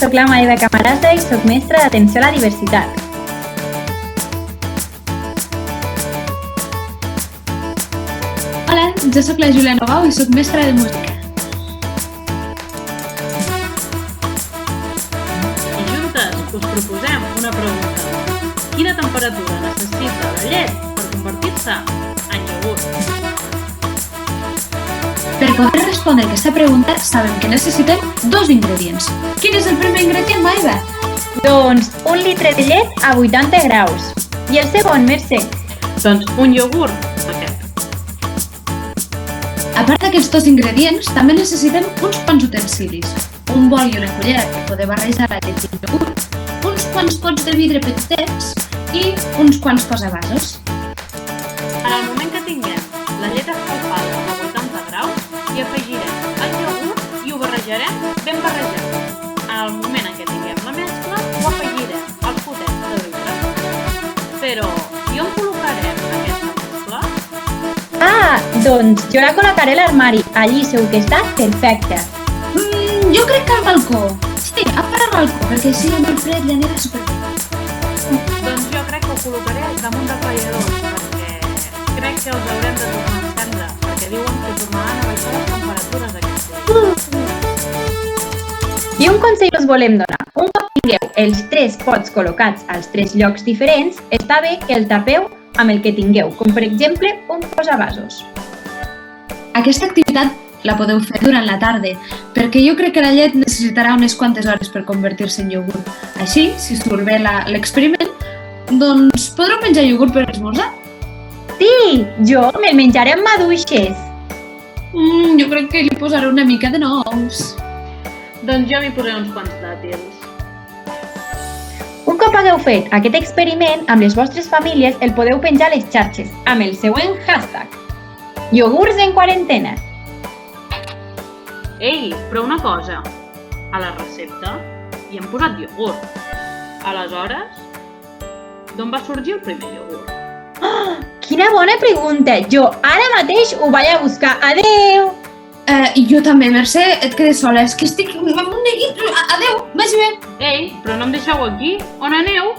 soc la Maeva Camarasa i soc mestra d'atenció a la diversitat. Hola, jo sóc la Júlia Novau i sóc mestra de música. I juntes us proposem una pregunta. Quina temperatura necessita la llet per convertir-se en iogurt? Per poder respondre aquesta pregunta, sabem que necessitem 2 ingredients. Quin és el primer ingredient, Maeva? Doncs 1 litre de llet a 80 graus. I el segon, Mercè? Doncs un iogurt aquest. A part d'aquests 2 ingredients, també necessitem uns quants utensilis. Un bol i una cullera per poder barrejar la llet i el iogurt, uns quants pots de vidre petitets i uns quants posavasos. En el moment que tinguem la llet escalfada a 80 graus, hi afegirem el iogurt i ho barrejarem ben barrejat. En el moment en què tinguem la mescla, ho afegirem als potets de vidre. Però, i on col·locarem aquesta mescla? Ah, doncs jo la col·locaré a l'armari. Allí segur que està perfecte. Jo crec que al balcó. Sí, a part al balcó, perquè així amb el fred li anirà superbé. Doncs jo crec que ho col·locaré damunt dels radiadors, perquè crec que els haurem de tornar a encendre, perquè diuen que tornaran a baixar les temperatures aquests dies. I un consell us volem donar. Un cop tingueu els 3 pots col·locats als 3 llocs diferents, està bé que el tapeu amb el que tingueu, com per exemple un posavasos. Aquesta activitat la podeu fer durant la tarda, perquè jo crec que la llet necessitarà unes quantes hores per convertir-se en iogurt. Així, si surt bé l'experiment, doncs podreu menjar iogurt per esmorzar. Sí, jo me'l menjaré amb maduixes. Jo crec que li posaré una mica de nous. Doncs jo m'hi posaré uns quants dàtils. Un cop hagueu fet aquest experiment amb les vostres famílies, el podeu penjar a les xarxes amb el següent hashtag: iogurts en quarantena. Ei, però una cosa, a la recepta hi hem posat iogurt. Aleshores, d'on va sorgir el primer iogurt? Oh, quina bona pregunta! Jo ara mateix ho vaig a buscar. Adeu! I jo també, Mercè, et quedes sola. És que estic amb un neguit. Adéu, vagi bé. Ei, però no em deixeu aquí. On aneu?